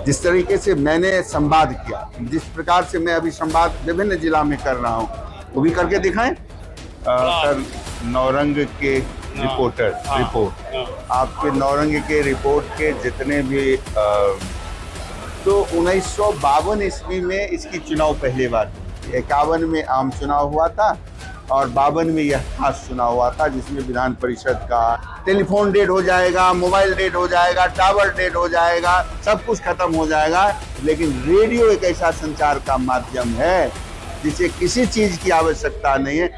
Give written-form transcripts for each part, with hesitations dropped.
जिस तरीके से मैंने संवाद किया, जिस प्रकार से मैं अभी संवाद विभिन्न जिला में कर रहा हूँ, वो भी करके दिखाएं। सर, नौरंग के रिपोर्टर रिपोर्ट, आपके नौरंग के रिपोर्ट के जितने भी तो 1952 ईस्वी में इसकी चुनाव पहली बार, 51 में आम चुनाव हुआ था और 52 में यह खास चुनाव हुआ था, जिसमें विधान परिषद का टेलीफोन डेड हो जाएगा, मोबाइल डेड हो जाएगा, टावर डेड हो जाएगा, सब कुछ खत्म हो जाएगा। लेकिन रेडियो एक ऐसा संचार का माध्यम है जिसे किसी चीज की आवश्यकता नहीं है,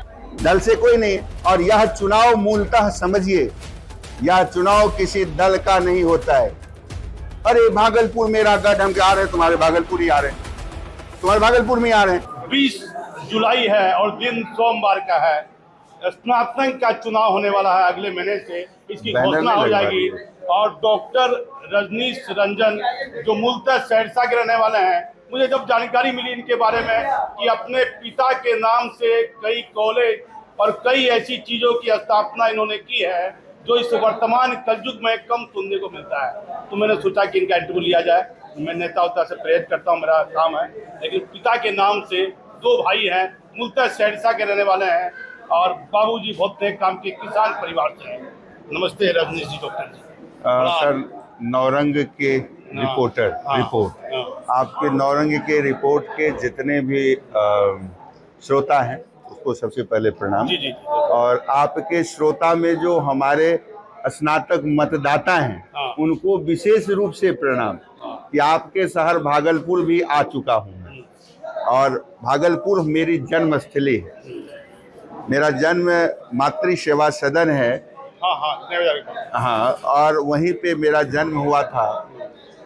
दल से कोई नहीं। और यह चुनाव मूलतः समझिए, यह चुनाव किसी दल का नहीं होता है। अरे भागलपुर मेरा गढ़, हम आ रहे हैं, तुम्हारे भागलपुर ही आ रहे हैं, तुम्हारे भागलपुर में आ रहे हैं। 20 जुलाई है और दिन सोमवार का है। स्नातक का चुनाव होने वाला है, अगले महीने से इसकी घोषणा हो जाएगी। और डॉक्टर रजनीश रंजन जो मूलतः सहरसा के रहने वाले हैं, मुझे जब जानकारी मिली इनके बारे में कि अपने पिता के नाम से कई कॉलेज और कई ऐसी चीजों की स्थापना इन्होंने की है जो इस वर्तमान कलयुग में कम सुनने को मिलता है, तो मैंने सोचा कि इनका इंटरव्यू लिया जाए। मैं नेता उता से प्रेरित करता हूँ, मेरा काम है। लेकिन पिता के नाम से 2 भाई हैं, मूलतः सहरसा के रहने वाले हैं और बाबूजी बहुत नेक काम के किसान परिवार से हैं। नमस्ते रजनीश जी, डॉक्टर जी। सर, नौरंग के रिपोर्टर रिपोर्ट, आपके नौरंग के रिपोर्ट के जितने भी श्रोता हैं उसको सबसे पहले प्रणाम। जी जी। और आपके श्रोता में जो हमारे स्नातक मतदाता हैं उनको विशेष रूप से प्रणाम कि आपके शहर भागलपुर भी आ चुका हूँ और भागलपुर मेरी जन्मस्थली है। मेरा जन्म मातृ सेवा सदन है, हाँ, और वहीं पे मेरा जन्म हुआ था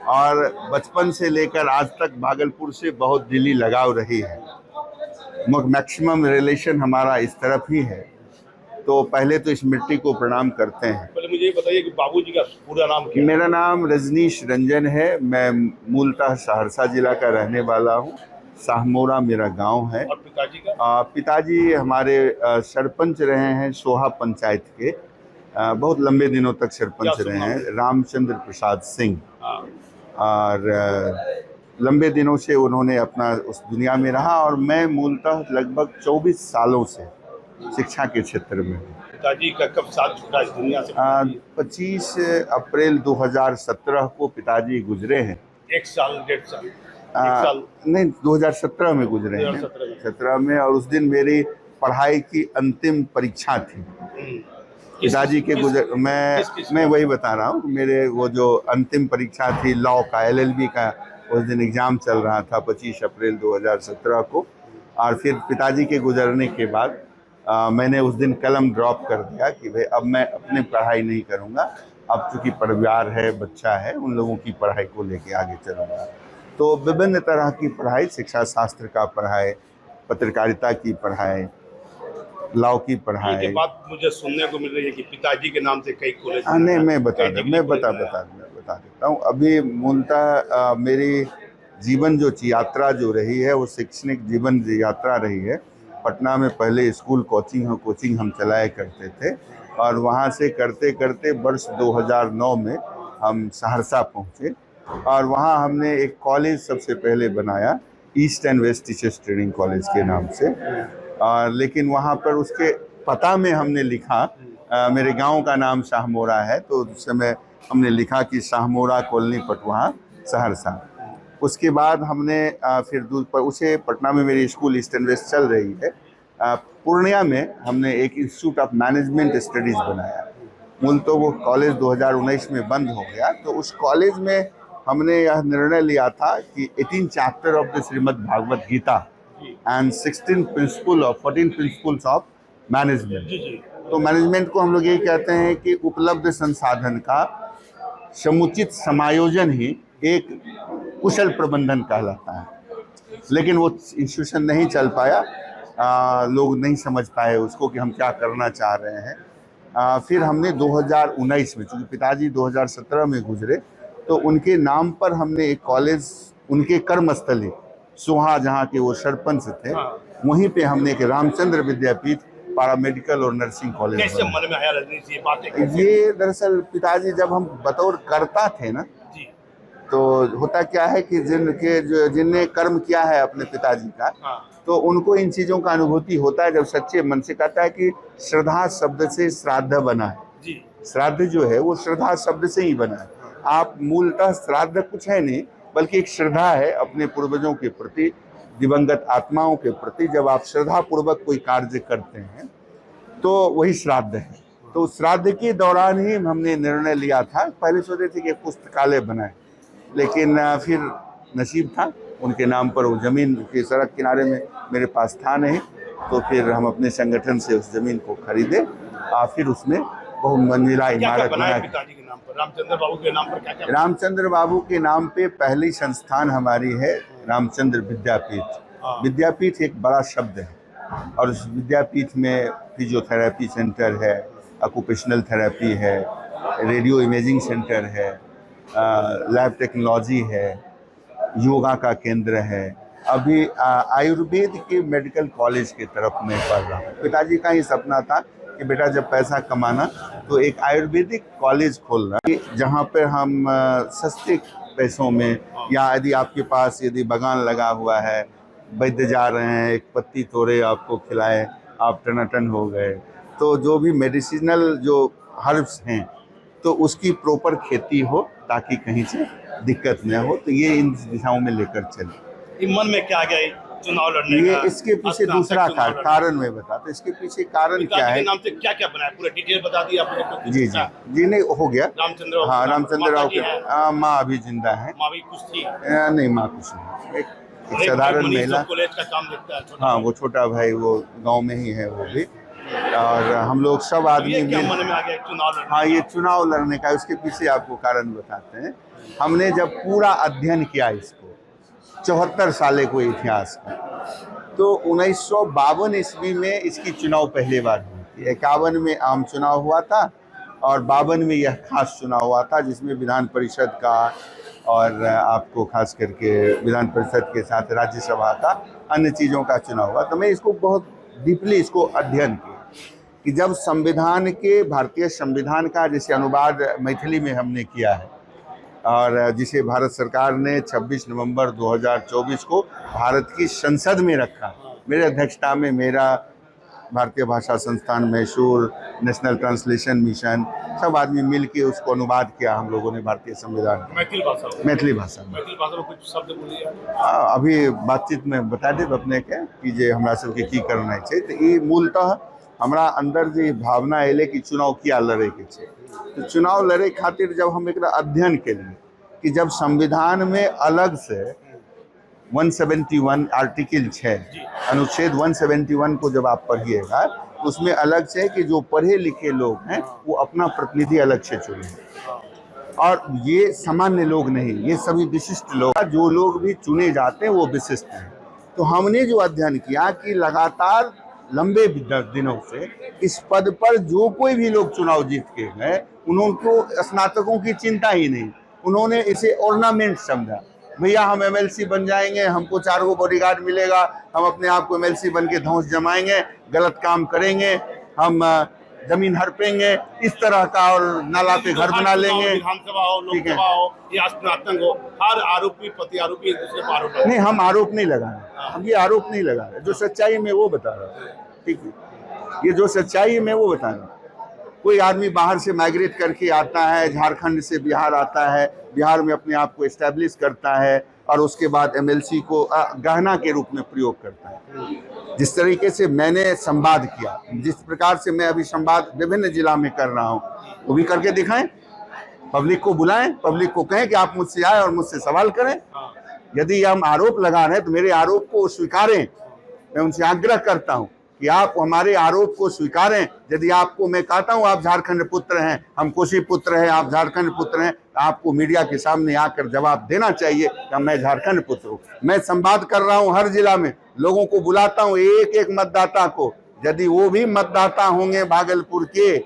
और बचपन से लेकर आज तक भागलपुर से बहुत दिली लगाव रही है। मैक्सिमम रिलेशन हमारा इस तरफ ही है। तो पहले तो इस मिट्टी को प्रणाम करते हैं। पहले मुझे ये बताइए कि बाबूजी का पूरा नाम क्या है? मेरा नाम रजनीश रंजन है, मैं मूलतः सहरसा जिला का रहने वाला हूँ, शाहमोरा मेरा गांव है। और पिताजी का? पिताजी हमारे सरपंच रहे हैं सोहा पंचायत के, बहुत लंबे दिनों तक सरपंच रहे हैं, रामचंद्र प्रसाद सिंह। और लंबे दिनों से उन्होंने अपना उस दुनिया में रहा और मैं मूलतः लगभग 24 सालों से शिक्षा के क्षेत्र में हूँ। पिताजी का कब साथ छूटा इस दुनिया से? 25 अप्रैल 2017 को पिताजी गुजरे हैं। 1 साल 1.5 साल? 1 साल नहीं, 2017 में गुजरे हैं, 17 में। और उस दिन मेरी पढ़ाई की अंतिम परीक्षा थी। पिताजी के गुजर मैं वही बता रहा हूँ, मेरे वो जो अंतिम परीक्षा थी लॉ का, LLB का, उस दिन एग्ज़ाम चल रहा था 25 अप्रैल 2017 को। और फिर पिताजी के गुजरने के बाद मैंने उस दिन कलम ड्रॉप कर दिया कि भाई अब मैं अपनी पढ़ाई नहीं करूँगा, अब चूँकि परिवार है, बच्चा है, उन लोगों की पढ़ाई को लेके आगे चलूँगा। तो विभिन्न तरह की पढ़ाई, शिक्षा शास्त्र का पढ़ाई, पत्रकारिता की पढ़ाई, लॉ की पढ़ाई। के बाद मुझे सुनने को मिल रही है कि पिताजी के नाम से कई कॉलेज। नहीं, मैं बता देता हूँ। अभी मूलतः मेरी जीवन जो यात्रा जो रही है वो शैक्षणिक जीवन यात्रा रही है। पटना में पहले स्कूल कोचिंग हम चलाया करते थे और वहाँ से करते करते वर्ष 2009 में हम सहरसा पहुँचे और वहाँ हमने एक कॉलेज सबसे पहले बनाया, East and West Teachers Training College के नाम से। लेकिन वहाँ पर उसके पता में हमने लिखा, मेरे गांव का नाम शाहमोरा है, तो उस समय हमने लिखा कि शाहमोरा कॉलोनी पटवाहा सहरसा। उसके बाद हमने फिर दूर पर उसे पटना में मेरी स्कूल ईस्ट एंड वेस्ट चल रही है। पूर्णिया में हमने एक इंस्टीट्यूट ऑफ मैनेजमेंट स्टडीज़ बनाया। मूल तो वो कॉलेज 2019 में बंद हो गया, तो उस कॉलेज में हमने यह निर्णय लिया था कि 18 chapter of the Shrimad Bhagavad Gita and 14 principles of management. तो मैनेजमेंट को हम लोग यही कहते हैं कि उपलब्ध संसाधन का समुचित समायोजन ही एक कुशल प्रबंधन कहलाता है। लेकिन वो इंस्टीट्यूशन नहीं चल पाया, लोग नहीं समझ पाए उसको कि हम क्या करना चाह रहे हैं। फिर हमने 2019 में, चूँकि पिताजी 2017 में गुजरे, तो उनके नाम पर हमने एक कॉलेज, उनके कर्मस्थली सोहा, जहाँ के वो सरपंच थे, वहीं पे हमने एक रामचंद्र विद्यापीठ पैरामेडिकल और नर्सिंग कॉलेज। कैसे मन में आया रजनीश ये बातें? ये दरअसल पिताजी जब हम बतौर करता थे ना, तो होता क्या है कि जिनने कर्म किया है अपने पिताजी का, हाँ तो उनको इन चीज़ों का अनुभूति होता है जब सच्चे मन से कहता है कि श्रद्धा शब्द से श्राद्ध बना है। जी श्राद्ध जो है वो श्रद्धा शब्द से ही बना है। आप मूलतः श्राद्ध कुछ है नहीं, बल्कि एक श्रद्धा है अपने पूर्वजों के प्रति, दिवंगत आत्माओं के प्रति। जब आप श्रद्धा पूर्वक कोई कार्य करते हैं तो वही श्राद्ध है। तो श्राद्ध के दौरान ही हमने निर्णय लिया था, पहले सोचे थे कि पुस्तकालय बनाए, लेकिन फिर नसीब था उनके नाम पर वो जमीन के सड़क किनारे में मेरे पास था नहीं, तो फिर हम अपने संगठन से उस जमीन को खरीदे और फिर उसमें बहुमंजिला इमारत बनाया बनाई। पिताजी के नाम पर, रामचंद्र बाबू के नाम पर क्या रामचंद्र बाबू के नाम पे पहली संस्थान हमारी है रामचंद्र विद्यापीठ। विद्यापीठ एक बड़ा शब्द है, और उस विद्यापीठ में फिजियोथेरेपी सेंटर है, ऑक्यूपेशनल थेरेपी है, रेडियो इमेजिंग सेंटर है, लैब टेक्नोलॉजी है, योगा का केंद्र है। अभी आयुर्वेद के मेडिकल कॉलेज की तरफ मैं पढ़ रहा हूँ। पिताजी का ही सपना था कि बेटा जब पैसा कमाना तो एक आयुर्वेदिक कॉलेज खोलना, जहाँ पर हम सस्ते पैसों में, या यदि आपके पास यदि बागान लगा हुआ है, वैद्य जा रहे हैं, एक पत्ती तोड़े आपको खिलाए, आप टनाटन हो गए, तो जो भी मेडिसिनल जो हर्ब्स हैं तो उसकी प्रॉपर खेती हो ताकि कहीं से दिक्कत न हो। तो ये इन दिशाओं में लेकर चले। मन में क्या गया चुनाव लड़ने ये का? इसके पीछे दूसरा कारण मैं बताता, इसके पीछे कारण क्या है। नाम से क्या क्या बनाया, पूरा डिटेल बता दी आप लोगों को? जी जी जी, नहीं हो गया। रामचंद्र, हाँ रामचंद्र राव के माँ अभी जिंदा है। माँ भी कुछ थी? नहीं, माँ कुछ नहीं, एक साधारण महिला। कॉलेज का काम देखता है। हाँ, वो छोटा भाई वो गांव में ही है वो भी, और हम लोग सब आदमी ये क्या मिल। मन में आ गया चुनाव लड़ने? हाँ, ये चुनाव लड़ने का, उसके पीछे आपको कारण बताते हैं। हमने जब पूरा अध्ययन किया इसको, 74 साल को इतिहास का, तो 1952 ईस्वी में इसकी चुनाव पहली बार हुई थी। 51 में आम चुनाव हुआ था और 52 में यह खास चुनाव हुआ था, जिसमें विधान परिषद का और आपको खास करके विधान परिषद के साथ राज्यसभा का, अन्य चीज़ों का चुनाव हुआ। तो मैं इसको बहुत डीपली इसको अध्ययन किया कि जब संविधान के, भारतीय संविधान का जिसे अनुवाद मैथिली में हमने किया है और जिसे भारत सरकार ने 26 नवंबर 2024 को भारत की संसद में रखा, मेरे अध्यक्षता में, मेरा भारतीय भाषा संस्थान, मैसूर, नेशनल ट्रांसलेशन मिशन, सब आदमी मिल के उसको अनुवाद किया हम लोगों ने भारतीय संविधान का, मैथिली भाषा में। मैथिली भाषा में। मैथिली भाषा में कुछ शब्द बोलिए। अभी बातचीत में बता देब अपने के कि जे हमरा सबके की करना छै। तो ये मूलतः हमरा अंदर जो भावना एले कि चुनाव किया लड़े के छै। तो चुनाव लड़े खातिर जब हम एक अध्ययन केलिए कि जब संविधान में अलग से 171 आर्टिकल 6 अनुच्छेद 171 को जब आप पढ़िएगा तो उसमें अलग से कि जो पढ़े लिखे लोग हैं वो अपना प्रतिनिधि अलग से चुने, और ये सामान्य लोग नहीं, ये सभी विशिष्ट लोग, जो लोग भी चुने जाते हैं वो विशिष्ट हैं। तो हमने जो अध्ययन किया कि लगातार लंबे दिनों से इस पद पर जो कोई भी लोग चुनाव जीत के गए, उनको स्नातकों की चिंता ही नहीं, उन्होंने इसे ऑर्नामेंट समझा। भैया हम एमएलसी बन जाएंगे, हमको 4 गो बॉडीगार्ड मिलेगा, हम अपने आप को एमएलसी बन के धौंस जमाएंगे, गलत काम करेंगे, हम जमीन हड़पेंगे, इस तरह का, और नाला पे घर बना लेंगे। विधानसभा हो, लोकसभा हो या स्नातक हो, हर आरोपी प्रति आरोपी एक दूसरे पर आरोप नहीं, हम आरोप नहीं लगा रहे, हम ये आरोप नहीं लगा रहे, जो सच्चाई में वो बता रहा हूँ। ठीक है, ये जो सच्चाई में वो बता रहा हूँ। कोई आदमी बाहर से माइग्रेट करके आता है, झारखंड से बिहार आता है, बिहार में अपने आप को एस्टैब्लिश करता है और उसके बाद एमएलसी को गहना के रूप में प्रयोग करता है। जिस तरीके से मैंने संवाद किया, जिस प्रकार से मैं अभी संवाद विभिन्न जिला में कर रहा हूँ, वो भी करके दिखाएं, पब्लिक को बुलाएं, पब्लिक को कहें कि आप मुझसे आए और मुझसे सवाल करें। यदि हम आरोप लगा रहे हैं तो मेरे आरोप को स्वीकारें। मैं उनसे आग्रह करता हूं कि आप हमारे आरोप को स्वीकारें। यदि आपको मैं कहता हूं आप झारखंड पुत्र हैं, हम कोसी पुत्र हैं, आप झारखंड पुत्र हैं, आपको मीडिया के सामने आकर जवाब देना चाहिए कि मैं झारखंड पुत्र हूं। मैं संवाद कर रहा हूं हर जिला में, लोगों को बुलाता हूं, एक एक मतदाता को। यदि वो भी मतदाता होंगे भागलपुर के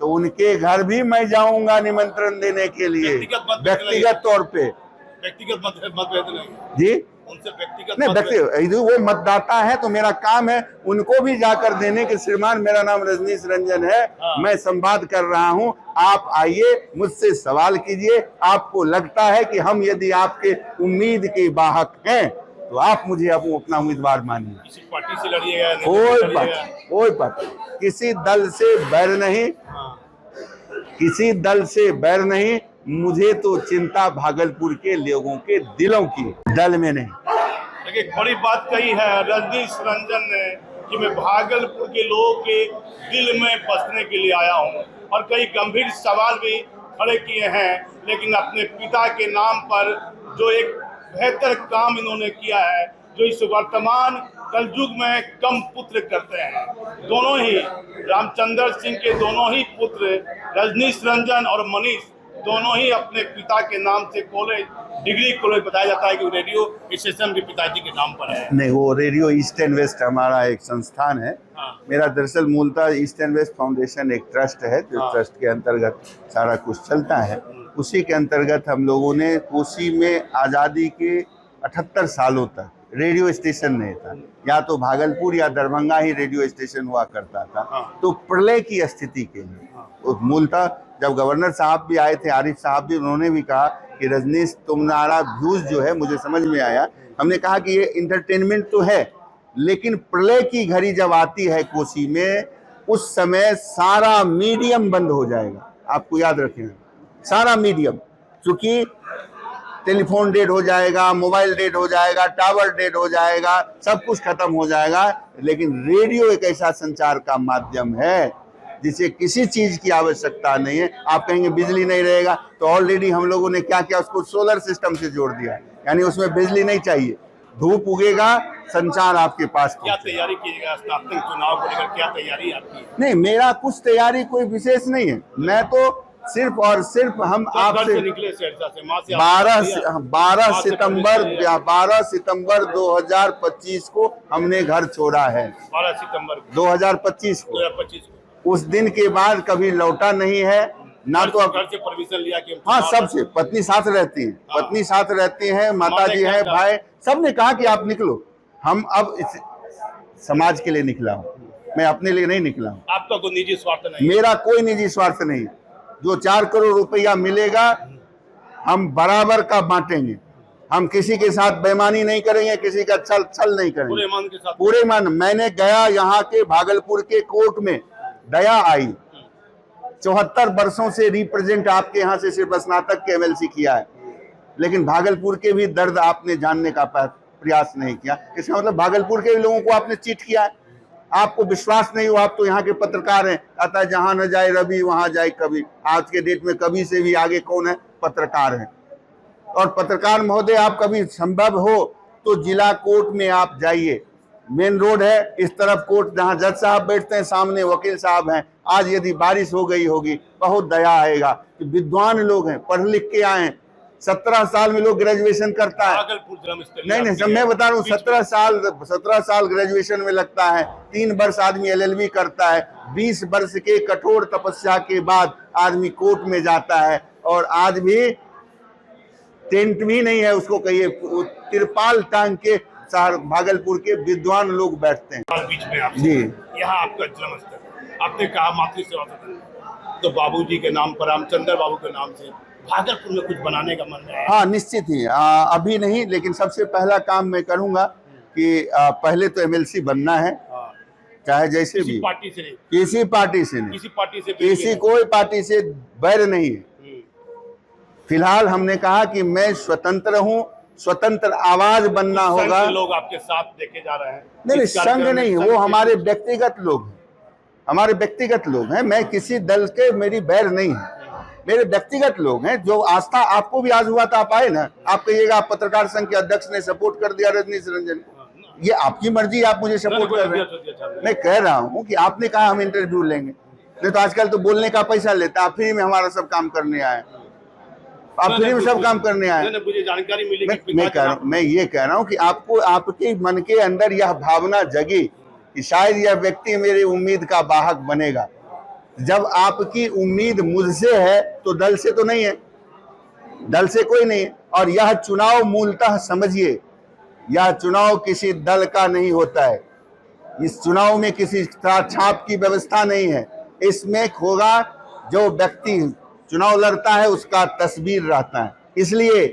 तो उनके घर भी मैं जाऊंगा निमंत्रण देने के लिए, व्यक्तिगत तौर पे। व्यक्तिगत मतभेद नहीं जी, उनसे व्यक्तिगत नहीं, मत व्यक्ति यदि वो मतदाता है तो मेरा काम है उनको भी जाकर देने कि श्रीमान मेरा नाम रजनीश रंजन है, हाँ। मैं संवाद कर रहा हूं, आप आइए मुझसे सवाल कीजिए, आपको लगता है कि हम यदि आपके उम्मीद के वाहक हैं तो आप मुझे अपना उम्मीदवार मानिए। किसी पार्टी से लड़िएगा, नेता से कोई लड़िएगा। कोई बात, किसी दल से बैर नहीं, हाँ। किसी दल से बैर नहीं, मुझे तो चिंता भागलपुर के लोगों के दिलों की, दल में नहीं। देखिए, एक बड़ी बात कही है रजनीश रंजन ने कि मैं भागलपुर के लोगों के दिल में बसने के लिए आया हूं, और कई गंभीर सवाल भी खड़े किए हैं, लेकिन अपने पिता के नाम पर जो एक बेहतर काम इन्होंने किया है, जो इस वर्तमान कलयुग में कम पुत्र करते हैं। दोनों ही रामचंद्र सिंह के दोनों ही पुत्र रजनीश रंजन और मनीष दोनों ही अपने पिता के नाम से कॉलेज, डिग्री कॉलेज, बताया जाता है कि रेडियो स्टेशन भी पिताजी के नाम पर है। नहीं, वो रेडियो ईस्ट एंड वेस्ट हमारा एक संस्थान है। हाँ। मेरा दरअसल मूलतः ईस्ट एंड वेस्ट फाउंडेशन एक ट्रस्ट है, जो हाँ। ट्रस्ट के अंतर्गत सारा कुछ चलता है। उसी के अंतर्गत हम लोगों ने कोसी में आज़ादी के 78 सालों तक रेडियो स्टेशन नहीं था, या तो भागलपुर या दरभंगा ही रेडियो स्टेशन हुआ करता था। हाँ। तो प्रलय की स्थिति के लिए मूलतः जब गवर्नर साहब भी आए थे, आरिफ साहब भी, उन्होंने भी कहा कि रजनीश तुम्हारा व्यूज जो है मुझे समझ में आया। हमने कहा कि ये इंटरटेनमेंट तो है, लेकिन प्रलय की घड़ी जब आती है कोसी में, उस समय सारा मीडियम बंद हो जाएगा। आपको याद रखें, सारा मीडियम, क्योंकि टेलीफोन डेड हो जाएगा, मोबाइल डेड हो जाएगा, टावर डेड हो जाएगा, सब कुछ खत्म हो जाएगा। लेकिन रेडियो एक ऐसा संचार का माध्यम है जिसे किसी चीज की आवश्यकता नहीं है। आप कहेंगे बिजली नहीं रहेगा, तो ऑलरेडी हम लोगों ने क्या किया, उसको सोलर सिस्टम से जोड़ दिया, यानी उसमें बिजली नहीं चाहिए, धूप उगेगा, संचार आपके पास। क्या तैयारी कीजिएगा स्नातक चुनाव को लेकर, क्या तैयारी आपकी? नहीं, मेरा कुछ तैयारी कोई विशेष नहीं है। मैं तो सिर्फ और सिर्फ हम आपसे निकले सहरसा से, माँ से 12 सितंबर 2025 को हमने घर छोड़ा है। 12 सितंबर 2025 को। 2025 को उस दिन के बाद कभी लौटा नहीं है ना। तो घर से परमिशन लिया कि हाँ, सबसे, पत्नी साथ रहती है, पत्नी साथ रहती है, माता जी है, भाई, सब ने कहा कि आप निकलो। हम अब इस समाज के लिए निकला हूँ, मैं अपने लिए नहीं निकला हूँ। आपका कोई निजी स्वार्थ नहीं? मेरा कोई निजी स्वार्थ नहीं है। जो 4 करोड़ रुपया मिलेगा हम बराबर का बांटेंगे। हम किसी के साथ बेईमानी नहीं करेंगे, किसी का छल नहीं करेंगे, पूरे ईमान के साथ। पूरे ईमान। मैंने गया यहाँ के भागलपुर के कोर्ट में, दया आई। 74 वर्षों से रिप्रेजेंट आपके यहाँ से सिर्फ स्नातक के एमएलसी किया है, लेकिन भागलपुर के भी दर्द आपने जानने का प्रयास नहीं किया। इसका मतलब भागलपुर के लोगों को आपने चीट किया है। आपको विश्वास नहीं हो, आप तो यहाँ के पत्रकार हैं। अतः जहां न जाए रवि वहां जाए कवि। आज के डेट में कवि से भी आगे कौन है? पत्रकार हैं। और पत्रकार महोदय, आप कभी संभव हो तो जिला कोर्ट में आप जाइए। मेन रोड है, इस तरफ कोर्ट, जहाँ जज साहब बैठते हैं, सामने वकील साहब हैं। आज यदि बारिश हो गई होगी, बहुत दया आएगा कि विद्वान लोग हैं, पढ़ लिख के आए हैं। 17 साल में लोग ग्रेजुएशन करता है। नहीं, सब मैं बता रहा हूँ, 17 साल ग्रेजुएशन में लगता है। 3 वर्ष आदमी LLB करता है। 20 वर्ष के कठोर तपस्या के बाद आदमी कोर्ट में जाता है। और आज भी टेंट भी नहीं है, उसको कहिए तिरपाल टांग के भागलपुर के विद्वान लोग बैठते हैं। बीच में आप जी, यहाँ आपका जन्म स्थल, आपने कहा मातृ सेवा सदन, तो बाबूजी के नाम पर, रामचंद्र बाबू के नाम से भागलपुर में कुछ बनाने का मन है? हाँ, निश्चित ही। अभी नहीं, लेकिन सबसे पहला काम मैं करूंगा कि पहले तो MLC बनना है, चाहे जैसे भी, पार्टी से नहीं, किसी पार्टी से नहीं, किसी कोई पार्टी से बैर नहीं है। फिलहाल हमने कहा कि मैं स्वतंत्र हूँ, स्वतंत्र आवाज बनना होगा। लोग आपके साथ देखे जा रहे हैं? नहीं, संघ नहीं, वो हमारे व्यक्तिगत लोग हैं, हमारे व्यक्तिगत लोग हैं। मैं किसी दल के, मेरी बैर नहीं है, मेरे व्यक्तिगत लोग हैं। जो आस्था आपको भी आज हुआ था, आप आए ना, आप कहिएगा आप पत्रकार संघ के अध्यक्ष ने सपोर्ट कर दिया रजनीश रंजन को, ये आपकी मर्जी, आप मुझे सपोर्ट कर रहे हैं। मैं कह रहा हूँ कि आपने कहा हम इंटरव्यू लेंगे, नहीं तो आजकल तो बोलने का पैसा लेता है। आप फ्री में हमारा सब काम करने आए, आप फ्री में सब काम करने आए। मुझे जानकारी मिली। मैं ये कह रहा हूँ कि आपको, आपके मन के अंदर यह भावना जगी कि शायद यह व्यक्ति मेरी उम्मीद का वाहक बनेगा। जब आपकी उम्मीद मुझसे है तो दल से तो नहीं है, दल से कोई नहीं है। और यह चुनाव मूलतः समझिए, यह चुनाव किसी दल का नहीं होता है। इस चुनाव में किसी छाप की व्यवस्था नहीं है। इसमें होगा जो व्यक्ति चुनाव लड़ता है उसका तस्वीर रहता है। इसलिए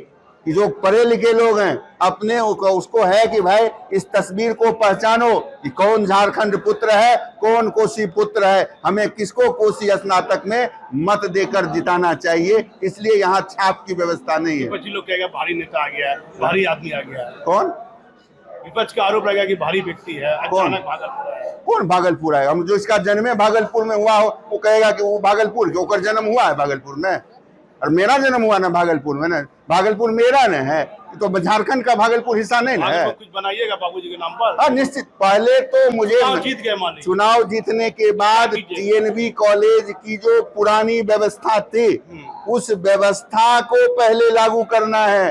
कि जो पढ़े लिखे लोग हैं अपने उसको है कि भाई इस तस्वीर को पहचानो कि कौन झारखंड पुत्र है, कौन कोसी पुत्र है, हमें किसको कोसी स्नातक में मत देकर जिताना चाहिए। इसलिए यहाँ छाप की व्यवस्था नहीं है। विपक्षी लोग कहेगा भारी नेता आ गया है, भारी आदमी आ गया है। कौन? विपक्ष का आरोप रहेगा कि भारी व्यक्ति है, अचानक भागलपुर है। कौन भागलपुर है? हम जो इसका जन्म भागलपुर में हुआ हो वो कहेगा कि वो भागलपुर के ओकर जन्म हुआ है भागलपुर में, और मेरा जन्म हुआ ना भागलपुर में, ना भागलपुर मेरा न है तो झारखंड का भागलपुर हिस्सा नहीं ना है। कुछ बनाइएगा बाबूजी के नाम पर? हाँ निश्चित। पहले तो मुझे जीत गए मान लीजिए, चुनाव जीतने के बाद टीएनबी कॉलेज की जो पुरानी व्यवस्था थी उस व्यवस्था को पहले लागू करना है।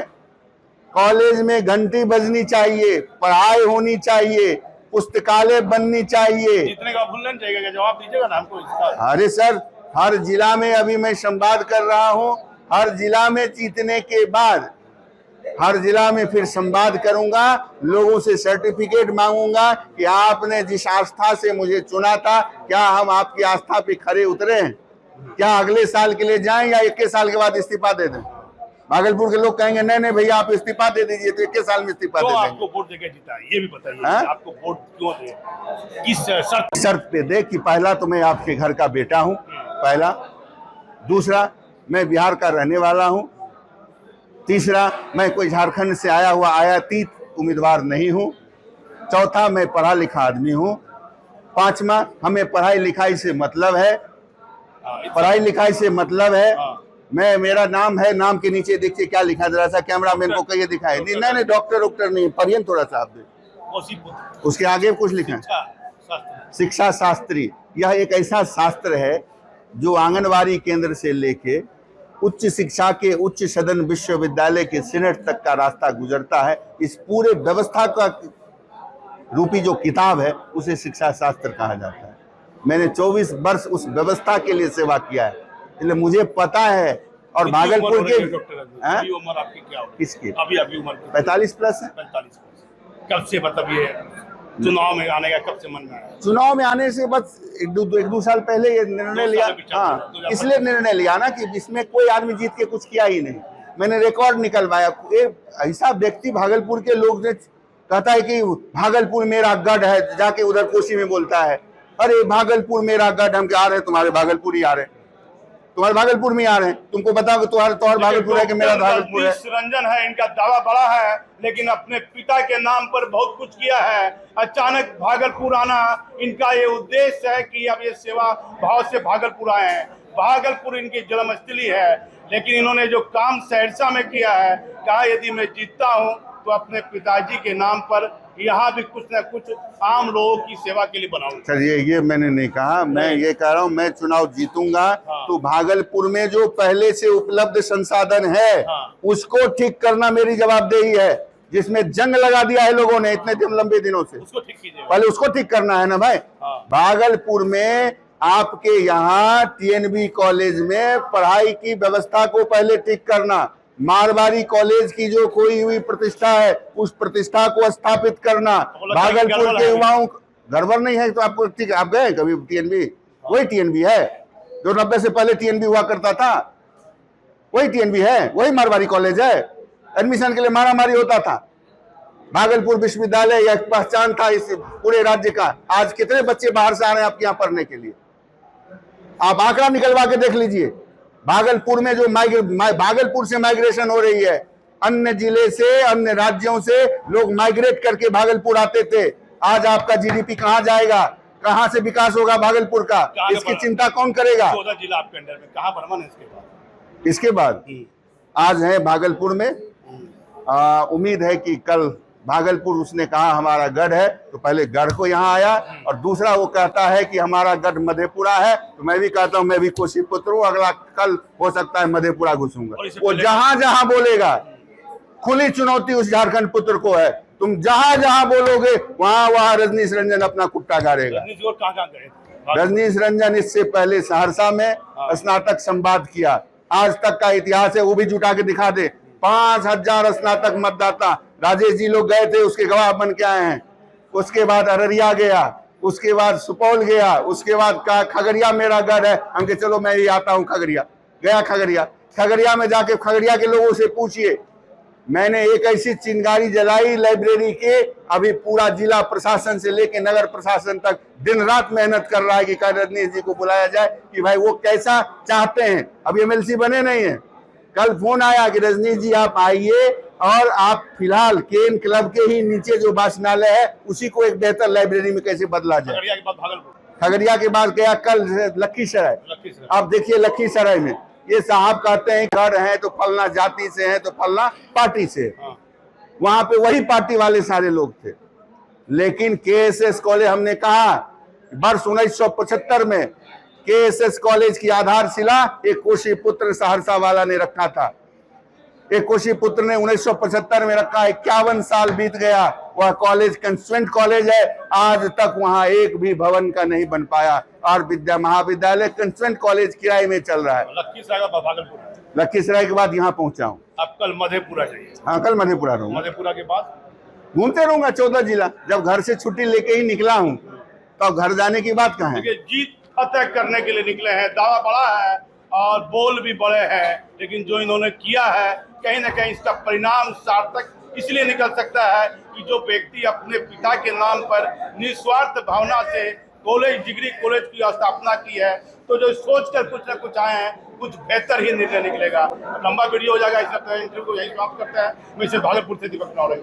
कॉलेज में घंटी बजनी चाहिए, पढ़ाई होनी चाहिए, पुस्तकालय बननी चाहिए। जीतने का भूलना चाहिए, जवाब दीजिएगा ना हमको इसका। अरे सर, हर जिला में अभी मैं संवाद कर रहा हूं, हर जिला में जीतने के बाद हर जिला में फिर संवाद करूंगा, लोगों से सर्टिफिकेट मांगूंगा कि आपने जिस आस्था से मुझे चुना था क्या हम आपकी आस्था पे खरे उतरे हैं, क्या अगले साल के लिए जाएं या 21 साल के बाद इस्तीफा दे दें। भागलपुर के लोग कहेंगे नहीं नहीं भैया आप इस्तीफा दे दीजिए, तो 21 साल में इस्तीफा दे देंगे। आपको वोट देके जीता है ये भी बताइए, आपको वोट क्यों दे, किस शर्त पे दे कि पहला तो मैं आपके घर का बेटा हूं, पहला, दूसरा मैं बिहार का रहने वाला हूं, तीसरा मैं कोई झारखंड से आया हुआ आयातीत उम्मीदवार नहीं हूं, चौथा मैं पढ़ा लिखा आदमी हूं, पांचवा हमें पढ़ाई लिखाई से मतलब है, पढ़ाई लिखाई से मतलब है। मैं, मेरा नाम है, नाम के नीचे देखिए क्या लिखा है, जरा सा कैमरामैन को कहिए दिखाए। नहीं नहीं डॉक्टर नहीं, पढ़िए थोड़ा सा आप दे। उसके आगे कुछ लिखा है शिक्षा शास्त्री। यह एक ऐसा शास्त्र है जो आंगनवाड़ी केंद्र से लेके उच्च शिक्षा के उच्च सदन विश्वविद्यालय के सीनेट तक का रास्ता गुजरता है। इस पूरे व्यवस्था का रूपी जो किताब है उसे शिक्षा शास्त्र कहा जाता है। मैंने 24 वर्ष उस व्यवस्था के लिए सेवा किया है, इसलिए मुझे पता है। और भागलपुर के उम्र आपकी क्या होगी? किसकी? अभी उम्र 45 प्लस है। 45 कब से, मतलब ये चुनाव में आने का कब से मन में आया? चुनाव में आने से बस एक दो साल पहले ये निर्णय लिया। हाँ, इसलिए निर्णय लिया ना कि इसमें कोई आदमी जीत के कुछ किया ही नहीं। मैंने रिकॉर्ड निकलवाया। एक ऐसा व्यक्ति भागलपुर के लोग ने कहता है कि भागलपुर मेरा गढ़ है, जाके उधर कोसी में बोलता है अरे भागलपुर मेरा गढ़। हम क्या आ रहे हैं तुम्हारे भागलपुर ही आ रहे हैं, तुम्हारे भागलपुर में आ रहे हैं, तुमको बताओ कि तुम्हारा भागलपुर है कि मेरा भागलपुर है। रंजन है, इनका दावा बड़ा है, लेकिन अपने पिता के नाम पर बहुत कुछ किया है। अचानक भागलपुर आना इनका ये उद्देश्य है कि अब ये सेवा भाव से भागलपुर आए हैं। भागलपुर इनकी जन्मस्थली है, लेकिन इन्होंने जो काम सहरसा में किया है, कहा यदि मैं जीतता हूँ तो अपने पिताजी के नाम पर यहाँ भी कुछ न कुछ आम लोगों की सेवा के लिए बनाऊंगा। सर ये मैंने नहीं कहा, मैं ये कह रहा हूँ मैं चुनाव जीतूंगा तो भागलपुर में जो पहले से उपलब्ध संसाधन है उसको ठीक करना मेरी जवाबदेही है। जिसमें जंग लगा दिया है लोगों ने इतने दिन लंबे दिनों से, उसको ठीक कीजिए, पहले उसको ठीक करना है ना भाई। भागलपुर में आपके यहाँ टीएनबी कॉलेज में पढ़ाई की व्यवस्था को पहले ठीक करना, मारवाड़ी कॉलेज की जो खोई हुई प्रतिष्ठा है उस प्रतिष्ठा को स्थापित करना, भागलपुर के युवाओं। गड़बड़ नहीं है तो आपको ठीक, आप गए कभी टीएनबी? वही टीएनबी है जो 90 से पहले टीएनबी हुआ करता था, वही टीएनबी है, वही मारवाड़ी कॉलेज है। एडमिशन के लिए मारामारी होता था। भागलपुर विश्वविद्यालय एक पहचान था इस पूरे राज्य का। आज कितने बच्चे बाहर से आ रहे हैं आपके यहाँ पढ़ने के लिए, आप आंकड़ा निकलवा के देख लीजिए। भागलपुर में जो भागलपुर से माइग्रेशन हो रही है, अन्य जिले से अन्य राज्यों से लोग माइग्रेट करके भागलपुर आते थे। आज आपका जीडीपी कहाँ जाएगा, कहाँ से विकास होगा भागलपुर का, इसकी चिंता कौन करेगा? 14 जिला आपके अंडर में, कहाँ भ्रमण है इसके बाद आज है भागलपुर में। उम्मीद है कि कल भागलपुर, उसने कहा हमारा गढ़ है तो पहले गढ़ को यहाँ आया, और दूसरा वो कहता है कि हमारा गढ़ मधेपुरा है तो मैं भी कहता हूँ मैं भी कोसी पुत्र हूँ, अगला कल हो सकता है मधेपुरा घुसूंगा। वो जहां जहां बोलेगा, खुली चुनौती उस झारखंड पुत्र को है। तुम जहां जहां बोलोगे वहां रजनीश रंजन अपना कुट्टा गाड़ेगा। रजनीश रंजन इससे पहले सहरसा में स्नातक संवाद किया, आज तक का इतिहास है वो भी जुटा के दिखा दे। 5000 स्नातक मतदाता राजेश जी लोग गए थे, उसके गवाह बन के आए हैं। उसके बाद अररिया गया, उसके बाद सुपौल गया, उसके बाद कहा खगड़िया मेरा घर है, हम कहे चलो मैं ही आता हूँ खगड़िया। गया खगड़िया, खगड़िया में जाके खगड़िया के लोगों से पूछिए, मैंने एक ऐसी चिंगारी जलाई लाइब्रेरी के, अभी पूरा जिला प्रशासन से लेके नगर प्रशासन तक दिन रात मेहनत कर रहा है कि रजनीश जी को बुलाया जाए कि भाई वो कैसा चाहते हैं। अभी एमएलसी बने नहीं है। कल फोन आया कि रजनीश जी आप आइए और आप फिलहाल केन क्लब के ही नीचे जो वाचनालय है उसी को एक बेहतर लाइब्रेरी में कैसे बदला जाए। खगड़िया के बाद भागलपुर, खगड़िया के बाद गया कल लखीसराय। आप देखिए लखीसराय में ये साहब कहते हैं घर है तो फलना जाति से है तो फलना पार्टी से। वहां पे वही पार्टी वाले सारे लोग थे। लेकिन केएसएस कॉलेज, हमने कहा वर्ष 1975 में केएसएस कॉलेज की आधारशिला एक कोशी पुत्र सहरसा वाला ने रखा था। एक कोशी पुत्र ने 1975 में रखा। 51 साल बीत गया, वह कॉलेज कंस्वेंट कॉलेज है, आज तक वहां एक भी भवन का नहीं बन पाया और विद्या महाविद्यालय कंस्वेंट कॉलेज किराए में चल रहा है। लखीसराय का भागलपुर, लखीसराय के बाद यहाँ पहुंचा हूँ। अब कल मधेपुरा जाइए। हाँ कल मधेपुरा रहूंगा। मधेपुरा के बाद घूमते रहूंगा 14 जिला। जब घर से छुट्टी लेके ही निकला हूँ तो घर जाने की बात कहाँ है। देखिए जीत फतेह करने के लिए निकले हैं, दावा बड़ा है और बोल भी बड़े हैं, लेकिन जो इन्होंने किया है कहीं ना कहीं इसका परिणाम सार्थक इसलिए निकल सकता है कि जो व्यक्ति अपने पिता के नाम पर निस्वार्थ भावना से डिग्री कॉलेज की स्थापना की है, तो जो सोच कर कुछ न कुछ आए हैं, कुछ बेहतर ही निर्णय निकलेगा। लंबा वीडियो हो जाएगा, इस इंटरव्यू को यही समाप्त करते हैं। मैं इसे भागलपुर से दीपक नौरे।